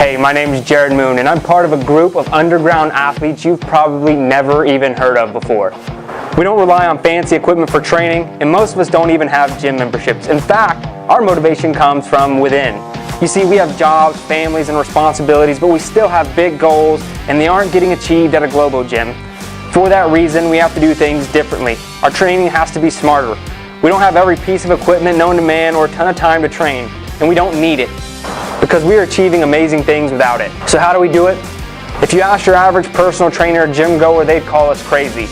Hey, my name is Jared Moon, and I'm part of a group of underground athletes you've probably never even heard of before. We don't rely on fancy equipment for training, and most of us don't even have gym memberships. In fact, our motivation comes from within. You see, we have jobs, families, and responsibilities, but we still have big goals, and they aren't getting achieved at a global gym. For that reason, we have to do things differently. Our training has to be smarter. We don't have every piece of equipment known to man or a ton of time to train, and we don't need it, because we are achieving amazing things without it. So how do we do it? If you ask your average personal trainer or gym goer, they'd call us crazy.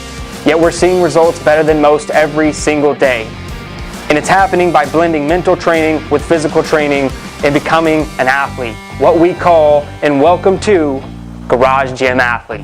Yet we're seeing results better than most every single day. And it's happening by blending mental training with physical training and becoming an athlete. What we call and welcome to Garage Gym Athlete.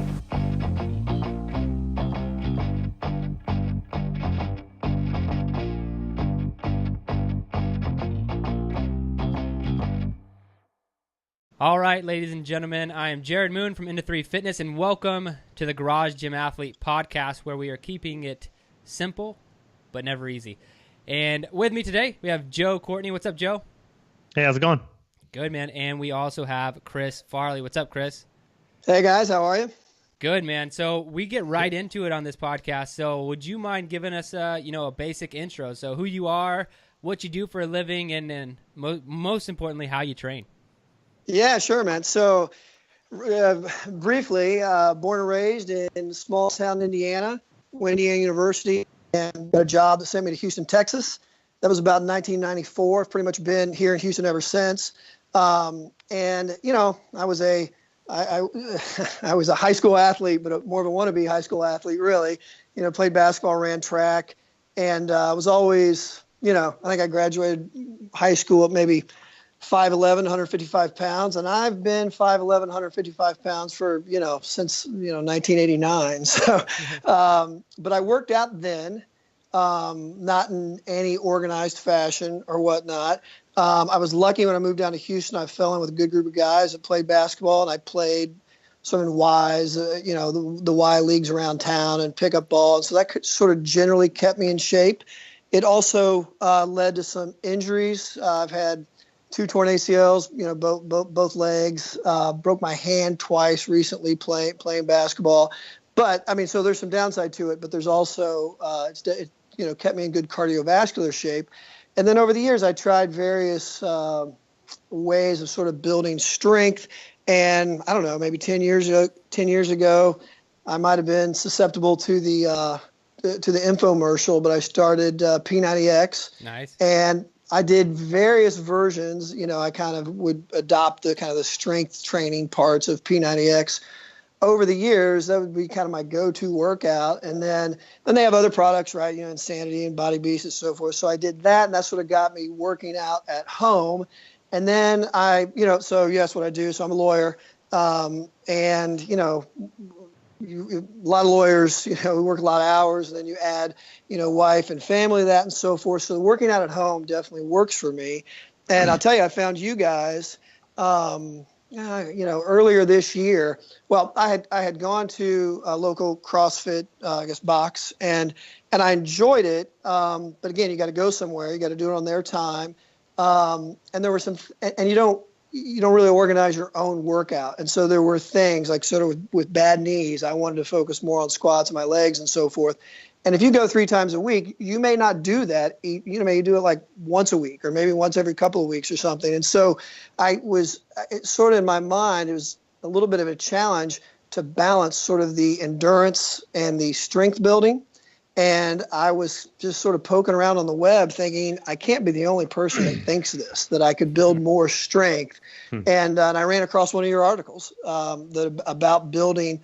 All right, ladies and gentlemen, I am Jared Moon from Into 3 Fitness, and welcome to the Garage Gym Athlete podcast, where we are keeping it simple but never easy. And with me today, we have Courtney. What's up, Joe? Hey, how's it going? Good, man. And we also have Chris Farley. What's up, Chris? Hey, guys. How are you? Good, man. So we get right into it on this podcast. So would you mind giving us, a basic intro? So who you are, what you do for a living, and then most importantly, how you train. Yeah, sure, man. So briefly, born and raised in small town Indiana, went to Indiana University and got a job that sent me to Houston, Texas. That was about 1994. I've pretty much been here in Houston ever since. I was a high school athlete, but more of a wannabe high school athlete, really. Played basketball, ran track, and was always, I think I graduated high school at maybe 5'11", 155 pounds, and I've been 5'11", 155 pounds for, since, 1989. So, but I worked out then, not in any organized fashion or whatnot. I was lucky when I moved down to Houston. I fell in with a good group of guys that played basketball, and I played sort of Ys, the Y leagues around town and pickup ball. And so that sort of generally kept me in shape. It also led to some injuries. I've had 2 torn ACLs, both legs, broke my hand twice recently playing basketball. But so there's some downside to it, but there's also, it kept me in good cardiovascular shape. And then over the years, I tried various ways of sort of building strength. And I don't know, maybe 10 years ago, I might have been susceptible to the infomercial, but I started P90X. Nice. And I did various versions. I kind of would adopt the strength training parts of P90X. Over the years, that would be kind of my go-to workout. And then they have other products, right? Insanity and Body Beast and so forth. So I did that, and that's what got me working out at home. And then so yes, what I do. So I'm a lawyer, and a lot of lawyers, we work a lot of hours, and then you add, wife and family to that and so forth. So working out at home definitely works for me. And I'll tell you, I found you guys, earlier this year. Well, I had gone to a local CrossFit, box, and I enjoyed it. But again, you got to go somewhere. You got to do it on their time. And there were some, and you don't really organize your own workout. And so there were things like sort of with bad knees, I wanted to focus more on squats and my legs and so forth. And if you go 3 times a week, you may not do that. You may do it like once a week or maybe once every couple of weeks or something. And so it sort of in my mind, it was a little bit of a challenge to balance sort of the endurance and the strength building. And I was just sort of poking around on the web thinking, I can't be the only person that thinks this, that I could build more strength. And I ran across one of your articles about building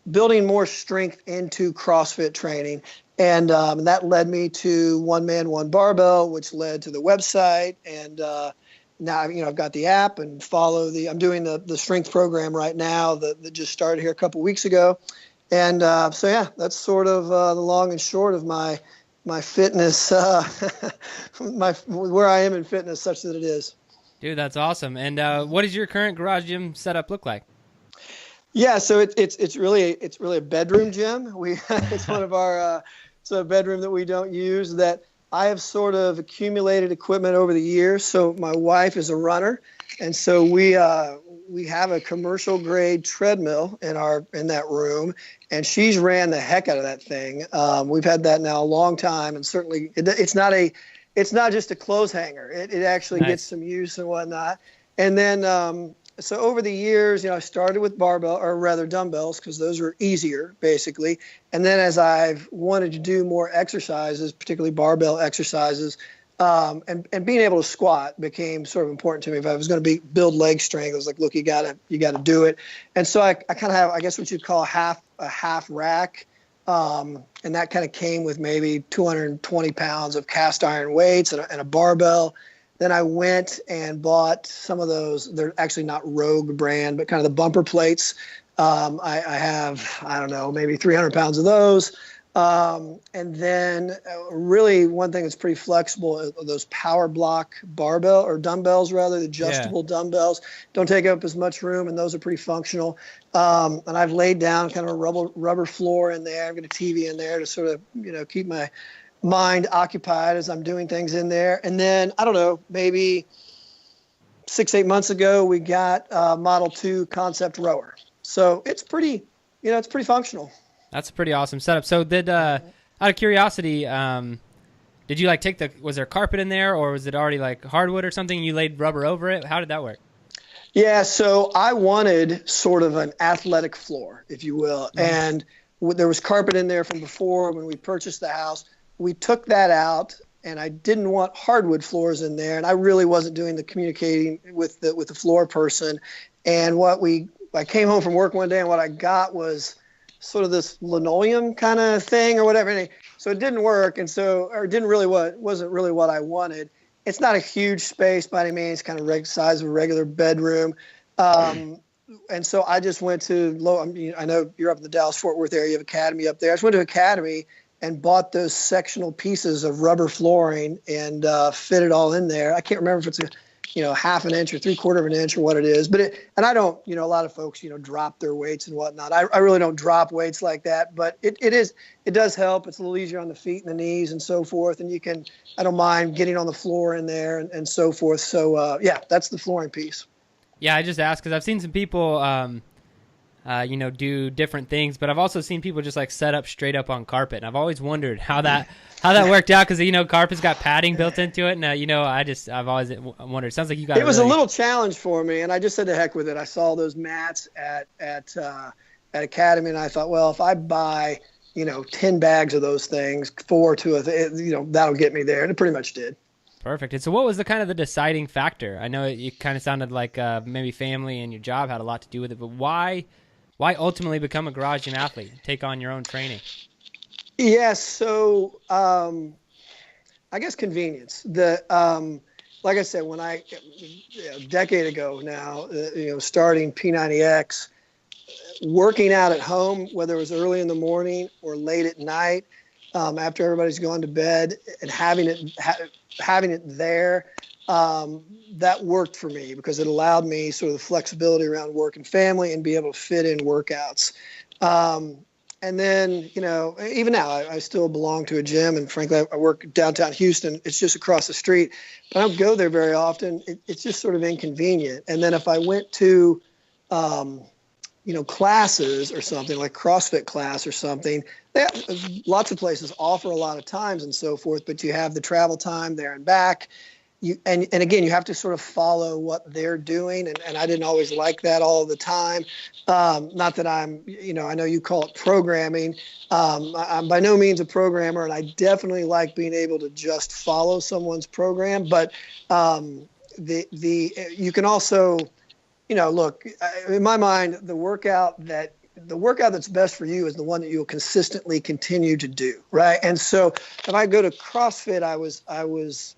more strength into CrossFit training. And that led me to One Man, One Barbell, which led to the website. And now, I've got the app and I'm doing the strength program right now that just started here a couple weeks ago. And that's sort of the long and short of my fitness, where I am in fitness, such that it is. Dude, that's awesome. And what does your current garage gym setup look like? Yeah, so it's really a bedroom gym. It's one of our it's a bedroom that we don't use, that I have sort of accumulated equipment over the years. So my wife is a runner, and so we we have a commercial grade treadmill in that room, and she's ran the heck out of that thing. We've had that now a long time, and certainly it's not just a clothes hanger. It actually Nice. gets some use and whatnot. And then so over the years, I started with dumbbells, because those were easier, basically. And then as I've wanted to do more exercises, particularly barbell exercises, and being able to squat became sort of important to me. If I was going to build leg strength, I was like, look, you got to do it. And so I kind of have, I guess, what you'd call a half rack. And that kind of came with maybe 220 pounds of cast iron weights and a barbell. Then I went and bought some of those. They're actually not Rogue brand, but kind of the bumper plates. I have, I don't know, maybe 300 pounds of those. And then really one thing that's pretty flexible are those power block dumbbells, the adjustable dumbbells. Don't take up as much room, and those are pretty functional. And I've laid down kind of a rubber floor in there. I've got a TV in there to sort of, keep my mind occupied as I'm doing things in there. And then, I don't know, maybe 6-8 months ago, we got a Model 2 concept rower. So it's pretty functional. That's a pretty awesome setup. So out of curiosity, did you was there carpet in there, or was it already like hardwood or something and you laid rubber over it? How did that work? Yeah, so I wanted sort of an athletic floor, if you will. Mm-hmm. And there was carpet in there from before when we purchased the house. We took that out, and I didn't want hardwood floors in there, and I really wasn't doing the communicating with the floor person. And I came home from work one day, and what I got was sort of this linoleum kind of thing or whatever. And so it didn't work, wasn't really what I wanted. It's not a huge space by any means, kind of size of a regular bedroom. And so I just went to I know you're up in the Dallas-Fort Worth area, you have Academy up there. I just went to Academy and bought those sectional pieces of rubber flooring and fit it all in there. I can't remember if it's half an inch or 3/4 of an inch or what it is, but and I don't, a lot of folks, drop their weights and whatnot. I really don't drop weights like that, but it does help. It's a little easier on the feet and the knees and so forth. And I don't mind getting on the floor in there and so forth. So yeah, that's the flooring piece. Yeah, I just asked because I've seen some people, do different things, but I've also seen people just like set up straight up on carpet. And I've always wondered how that worked out, because carpet's got padding built into it. And I've always wondered. It sounds like you got. It was a little challenge for me, and I just said to heck with it. I saw those mats at Academy, and I thought, well, if I buy 10 bags of those things, 4 to that'll get me there, and it pretty much did. Perfect. And so what was the deciding factor? I know it kind of sounded like maybe family and your job had a lot to do with it, but why ultimately become a garage gym athlete, take on your own training? Yeah, so I guess convenience. Like I said, when a decade ago now, starting P90X, working out at home, whether it was early in the morning or late at night, after everybody's gone to bed, and having it there, that worked for me because it allowed me sort of the flexibility around work and family and be able to fit in workouts. And then, even now, I still belong to a gym, and frankly, I work downtown Houston. It's just across the street, but I don't go there very often. It's just sort of inconvenient. And then if I went to, classes or something like CrossFit class or something, lots of places offer a lot of times and so forth, but you have the travel time there and back. And again, you have to sort of follow what they're doing. And I didn't always like that all the time. Not that I'm, I know you call it programming. I'm by no means a programmer, and I definitely like being able to just follow someone's program. But you can also, look, in my mind, the workout that's best for you is the one that you'll consistently continue to do, right? And so if I go to CrossFit, I was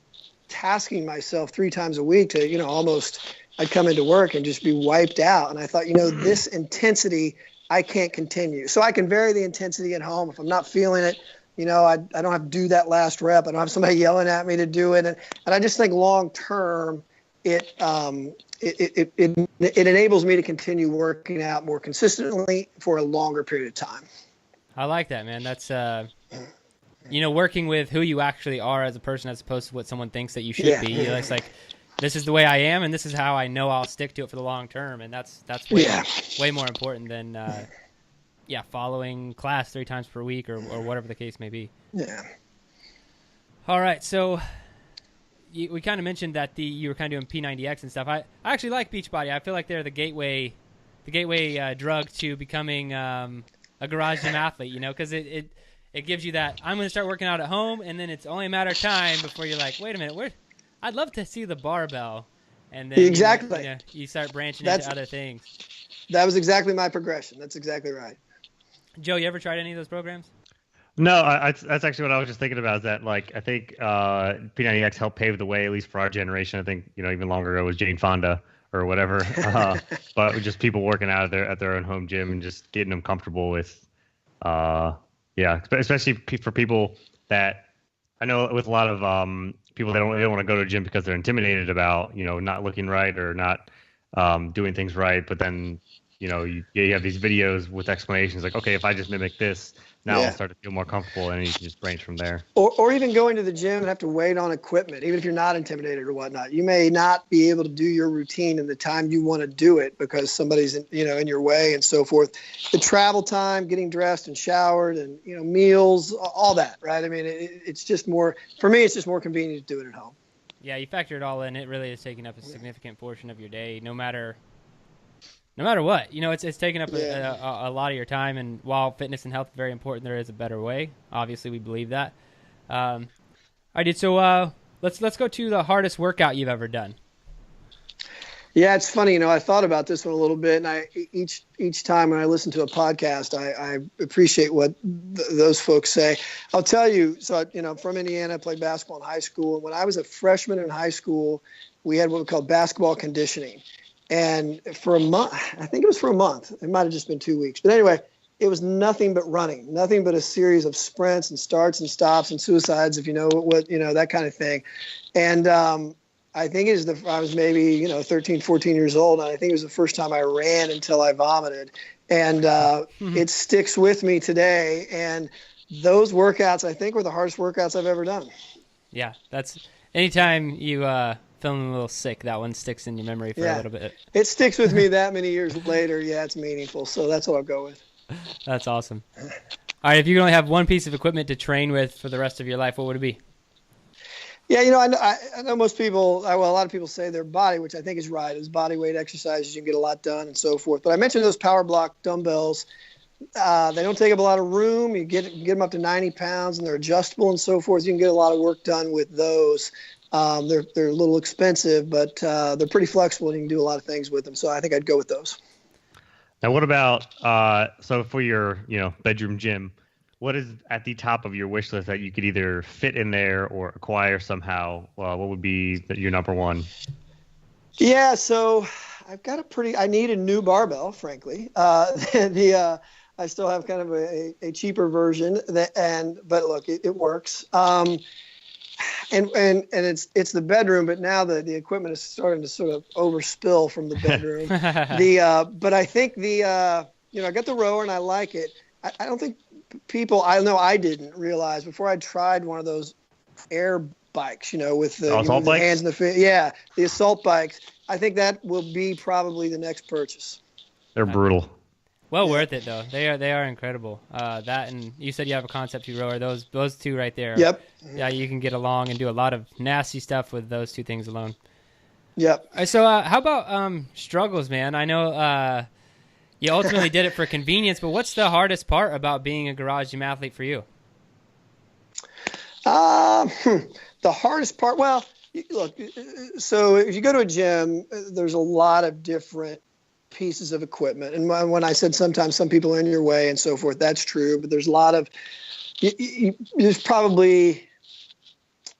tasking myself 3 times a week to, almost I'd come into work and just be wiped out. And I thought, this intensity, I can't continue. So I can vary the intensity at home. If I'm not feeling it, I don't have to do that last rep. I don't have somebody yelling at me to do it. And I just think long term, it enables me to continue working out more consistently for a longer period of time. I like that, man. That's, working with who you actually are as a person as opposed to what someone thinks that you should be. It's like, this is the way I am, and this is how I know I'll stick to it for the long term. And that's way more important than following class 3 times per week or whatever the case may be. Yeah. All right, so we kind of mentioned that you were kind of doing P90X and stuff. I actually like Beachbody. I feel like they're the gateway drug to becoming a garage gym athlete, because it gives you that, I'm going to start working out at home, and then it's only a matter of time before you're like, wait a minute, I'd love to see the barbell. And then exactly. You start branching into other things. That was exactly my progression. That's exactly right. Joe, you ever tried any of those programs? No, that's actually what I was just thinking about. Is that I think P90X helped pave the way, at least for our generation. I think even longer ago was Jane Fonda or whatever. But just people working out at their own home gym and just getting them comfortable with, especially for people that I know with a lot of people they don't want to go to a gym because they're intimidated about not looking right or not doing things right. But then you have these videos with explanations like, okay, if I just mimic this. Now I'll start to feel more comfortable, and you can just branch from there. Or even going to the gym and have to wait on equipment, even if you're not intimidated or whatnot. You may not be able to do your routine in the time you want to do it because somebody's in your way and so forth. The travel time, getting dressed and showered, and meals, all that, right? I mean, it's just more for me. It's just more convenient to do it at home. Yeah, you factor it all in. It really is taking up a significant portion of your day, no matter what. It's taking up a lot of your time, and while fitness and health is very important, there is a better way. Obviously, we believe that. I did. So let's go to the hardest workout you've ever done. Yeah, it's funny. I thought about this one a little bit, and each time when I listen to a podcast, I appreciate what those folks say. I'll tell you. So I'm from Indiana. I played basketball in high school, and when I was a freshman in high school, we had what we called basketball conditioning. And for a month, I think it was for a month. It might have just been 2 weeks. But anyway, it was nothing but running, nothing but a series of sprints and starts and stops and suicides, if you know that kind of thing. And I think I was maybe 13, 14 years old, and I think it was the first time I ran until I vomited. And it sticks with me today. And those workouts, I think, were the hardest workouts I've ever done. Yeah, that's anytime you feeling a little sick, that one sticks in your memory for a little bit. It sticks with me that many years later. Yeah, it's meaningful. So that's what I'll go with. That's awesome. All right, if you could only have one piece of equipment to train with for the rest of your life, what would it be? Yeah, I know most people, a lot of people say their body, which I think is right. As body weight exercises, you can get a lot done and so forth. But I mentioned those power block dumbbells. They don't take up a lot of room. You get them up to 90 pounds, and they're adjustable and so forth. You can get a lot of work done with those. They're a little expensive, but they're pretty flexible, and you can do a lot of things with them. So I think I'd go with those. Now, what about so for your bedroom gym? What is at the top of your wish list that you could either fit in there or acquire somehow? What would be your number one? Yeah, so I've got I need a new barbell, frankly. I still have kind of a cheaper version, but look, it works. And it's the bedroom, but now the equipment is starting to sort of overspill from the bedroom. But I think I got the rower and I like it. I don't think I didn't realize before I tried one of those air bikes, with the hands and the feet. Yeah, the assault bikes. I think that will be probably the next purchase. They're brutal. Well worth it though. They are incredible. That, and you said you have a Concept 2 rower. Those two right there. Yep. Yeah, you can get along and do a lot of nasty stuff with those two things alone. Yep. So how about struggles, man? I know you ultimately did it for convenience, but what's the hardest part about being a garage gym athlete for you? The hardest part, well, look, so if you go to a gym, there's a lot of different pieces of equipment. And when I said sometimes some people are in your way and so forth, that's true. But there's a lot of, there's probably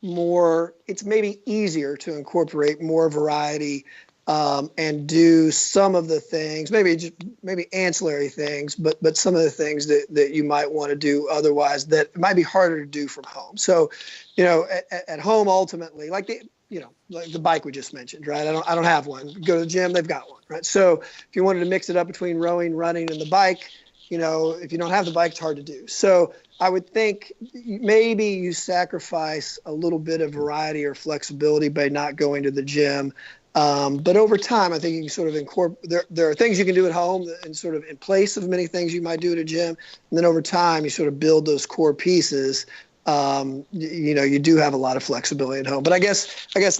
more, it's maybe easier to incorporate more variety and do some of the things, maybe ancillary things, but some of the things that you might want to do otherwise that it might be harder to do from home. So, at home, ultimately, like the bike we just mentioned, right? I don't have one. Go to the gym, they've got one, right? So if you wanted to mix it up between rowing, running, and the bike, if you don't have the bike, it's hard to do. So I would think maybe you sacrifice a little bit of variety or flexibility by not going to the gym. But over time, I think you can sort of incorporate, there are things you can do at home and sort of in place of many things you might do at a gym. And then over time, you sort of build those core pieces. You do have a lot of flexibility at home, but I guess that's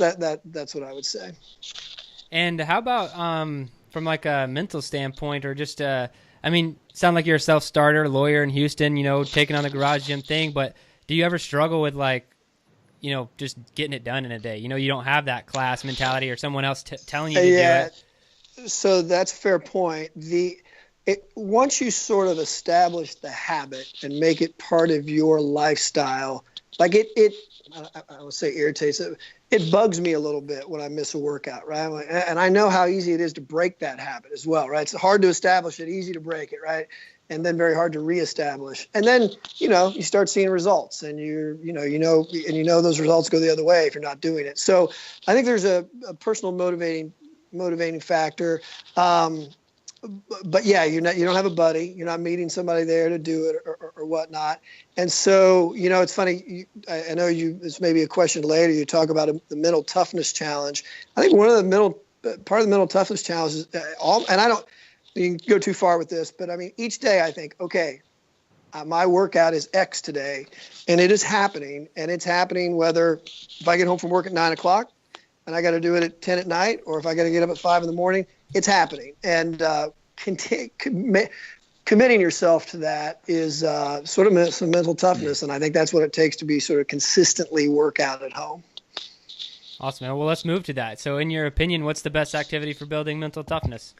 what I would say. And how about, from like a mental standpoint, or just, sound like you're a self-starter, lawyer in Houston, taking on the garage gym thing, but do you ever struggle with just getting it done in a day? You don't have that class mentality or someone else telling you to do it. So that's a fair point. Once you sort of establish the habit and make it part of your lifestyle, like I would say irritates it. It bugs me a little bit when I miss a workout, right? And I know how easy it is to break that habit as well, right? It's hard to establish it, easy to break it, right? And then very hard to reestablish. And then, you start seeing results, and those results go the other way if you're not doing it. So I think there's a personal motivating factor. But yeah, you don't have a buddy. You're not meeting somebody there to do it or whatnot. And so, it's funny. I know this may be a question later. You talk about the mental toughness challenge. I think part of the mental toughness challenge is you can go too far with this, but each day I think, okay, my workout is X today, and it is happening. And it's happening whether if I get home from work at 9 o'clock and I got to do it at 10 at night, or if I got to get up at 5 in the morning, it's happening. And committing yourself to that is sort of some mental toughness. And I think that's what it takes to be sort of consistently work out at home. Awesome, man. Well, let's move to that. So in your opinion, what's the best activity for building mental toughness?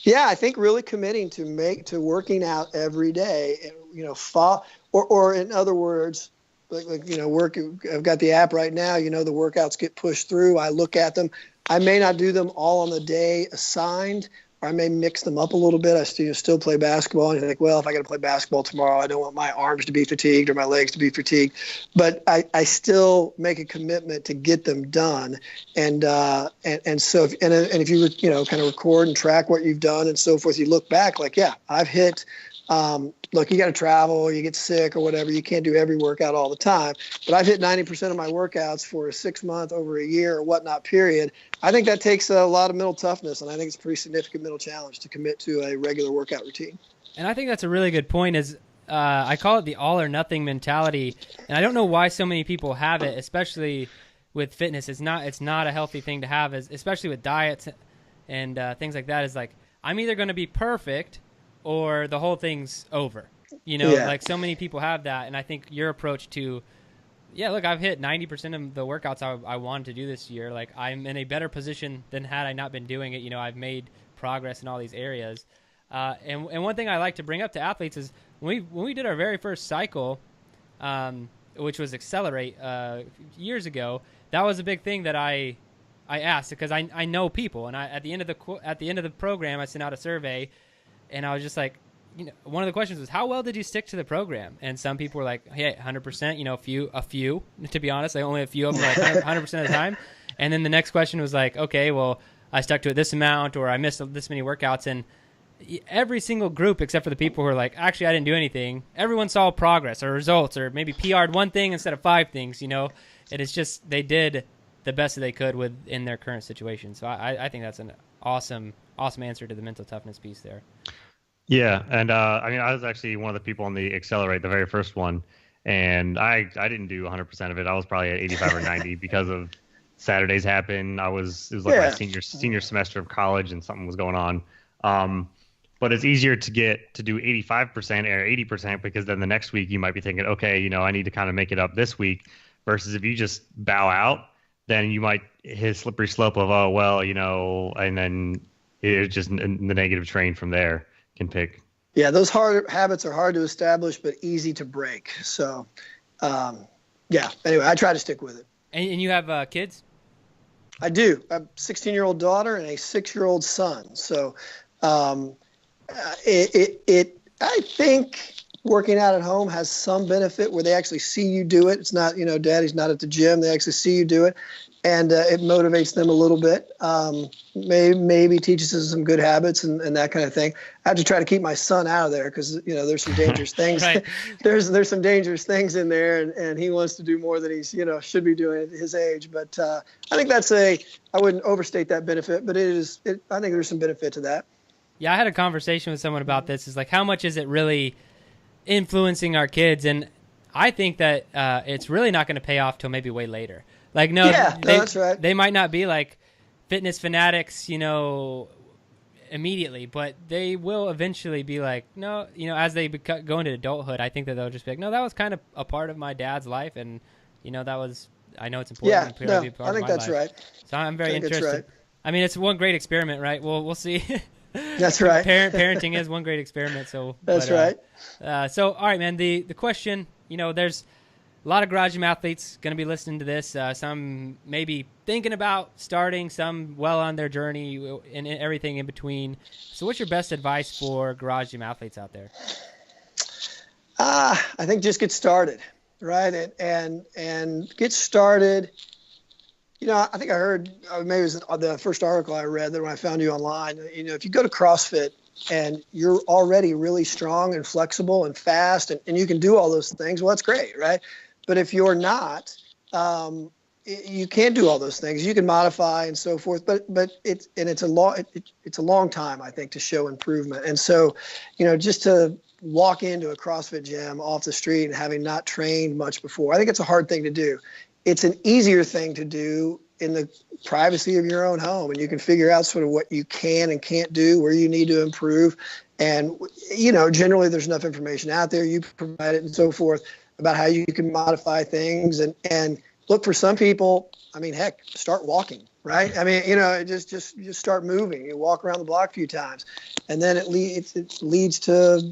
Yeah, I think really committing to working out every day, or in other words, work. I've got the app right now, the workouts get pushed through. I look at them. I may not do them all on the day assigned, or I may mix them up a little bit. I still play basketball, and you think, well, if I got to play basketball tomorrow, I don't want my arms to be fatigued or my legs to be fatigued. But I still make a commitment to get them done. And so if you kind of record and track what you've done and so forth, you look back like, yeah, I've hit. Look, you got to travel, you get sick or whatever. You can't do every workout all the time. But I've hit 90% of my workouts for a 6 month, over a year or whatnot period. I think that takes a lot of mental toughness, and I think it's a pretty significant mental challenge to commit to a regular workout routine. And I think that's a really good point. I call it the all or nothing mentality, and I don't know why so many people have it, especially with fitness. It's not a healthy thing to have, especially with diets and things like that. Is like, I'm either going to be perfect or the whole thing's over. Like so many people have that. And I think your approach to, look, I've hit 90% of the workouts I wanted to do this year. Like, I'm in a better position than had I not been doing it. I've made progress in all these areas. And one thing I like to bring up to athletes is when we did our very first cycle, which was Accelerate years ago, that was a big thing that I asked, because I know people. And at the end of the program, I sent out a survey. And I was just like, one of the questions was, how well did you stick to the program? And some people were like, hey, 100%, a few, to be honest, like only a few of them, like 100% of the time. And then the next question was like, okay, well, I stuck to it this amount, or I missed this many workouts. And every single group, except for the people who are like, actually, I didn't do anything, everyone saw progress or results, or maybe PR'd one thing instead of 5 things, And it's just, they did the best that they could in their current situation. So I think that's an awesome answer to the mental toughness piece there. Yeah, and I was actually one of the people on the Accelerate, the very first one, and I didn't do 100% of it. I was probably at 85 or 90 because of Saturdays happened. It was like my senior semester of college, and something was going on. But it's easier to get to do 85% or 80% because then the next week you might be thinking, okay, I need to kind of make it up this week. Versus if you just bow out, then you might hit a slippery slope of, oh well, and then it's just the negative train from there. Can pick. Yeah, those hard habits are hard to establish, but easy to break. So, anyway, I try to stick with it. And you have kids? I do. I have a 16-year-old daughter and a 6-year-old son. So, I think working out at home has some benefit where they actually see you do it. It's not, daddy's not at the gym. They actually see you do it. And it motivates them a little bit. Maybe teaches them some good habits and that kind of thing. I have to try to keep my son out of there because there's some dangerous things. Right. There's some dangerous things in there, and he wants to do more than he's should be doing at his age. But I think I wouldn't overstate that benefit, but I think there's some benefit to that. Yeah, I had a conversation with someone about this. Is like, how much is it really influencing our kids? And I think that it's really not going to pay off till maybe way later. Like, that's right. They might not be like fitness fanatics, immediately, but they will eventually be like, no, as they go into adulthood, I think that they'll just be like, no, that was kind of a part of my dad's life. And, that was, I know it's important. Yeah, no, I think that's right. So I'm very interested. Right. I mean, it's one great experiment, right? We'll see. That's right. Parenting is one great experiment. So that's right. So, all right, man, the question, there's a lot of garage gym athletes going to be listening to this. Some maybe thinking about starting, some well on their journey, and everything in between. So what's your best advice for garage gym athletes out there? I think just get started, right? And get started. I think I heard, maybe it was the first article I read that when I found you online, if you go to CrossFit and you're already really strong and flexible and fast and you can do all those things, well, that's great, right? But if you're not, you can't do all those things. You can modify and so forth, but it's a long time, I think, to show improvement. And so, just to walk into a CrossFit gym off the street and having not trained much before, I think it's a hard thing to do. It's an easier thing to do in the privacy of your own home, and you can figure out sort of what you can and can't do, where you need to improve. And, generally there's enough information out there, you provide it and so forth, about how you can modify things and look, for some people, I mean, heck, start walking, right? I mean, just start moving. You walk around the block a few times, and then it leads to,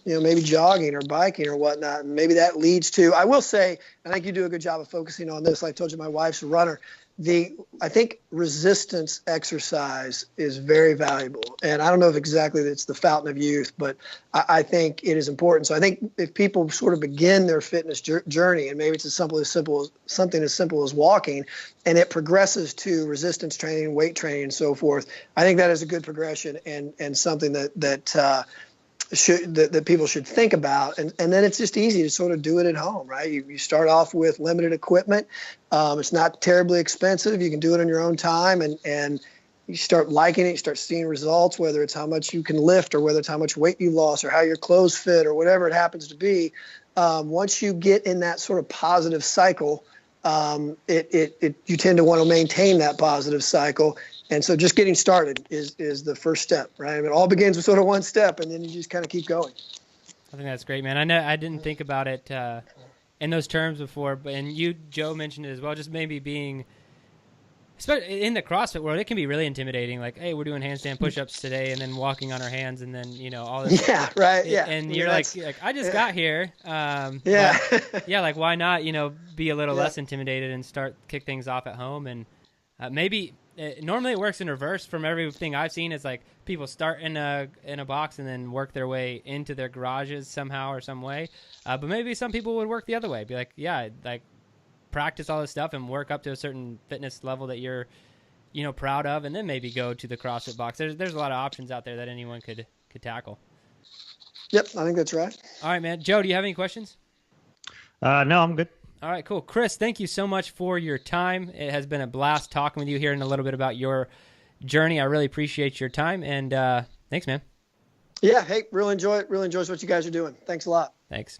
maybe jogging or biking or whatnot. And maybe that leads to, I will say, I think you do a good job of focusing on this. Like I told you, my wife's a runner. I think resistance exercise is very valuable. And I don't know if exactly it's the fountain of youth, but I think it is important. So I think if people sort of begin their fitness journey, and maybe it's something as simple as walking, and it progresses to resistance training, weight training, and so forth, I think that is a good progression and something that people should think about. And then it's just easy to sort of do it at home, right? You start off with limited equipment. It's not terribly expensive. You can do it on your own time, and you start liking it. You start seeing results, whether it's how much you can lift or whether it's how much weight you lost or how your clothes fit or whatever it happens to be. Once you get in that sort of positive cycle, you tend to want to maintain that positive cycle. And so just getting started is the first step, right? I mean, it all begins with sort of one step, and then you just kind of keep going. I think that's great, man. I know I didn't think about it in those terms before, and you, Joe, mentioned it as well. Just maybe being, especially in the CrossFit world, it can be really intimidating. Like, hey, we're doing handstand push-ups today, and then walking on our hands, and then all this. Yeah, right. Yeah, and you're like, I just got here. Yeah, but, yeah. Like, why not? Be a little less intimidated and kick things off at home, and maybe. Normally it works in reverse. From everything I've seen, it's like people start in a box and then work their way into their garages somehow or some way. But maybe some people would work the other way. Be like, practice all this stuff and work up to a certain fitness level that you're, proud of, and then maybe go to the CrossFit box. There's a lot of options out there that anyone could tackle. Yep, I think that's right. All right, man. Joe, do you have any questions? No, I'm good. All right, cool. Chris, thank you so much for your time. It has been a blast talking with you, hearing a little bit about your journey. I really appreciate your time, and thanks, man. Yeah, hey, really enjoy it. Really enjoys what you guys are doing. Thanks a lot. Thanks.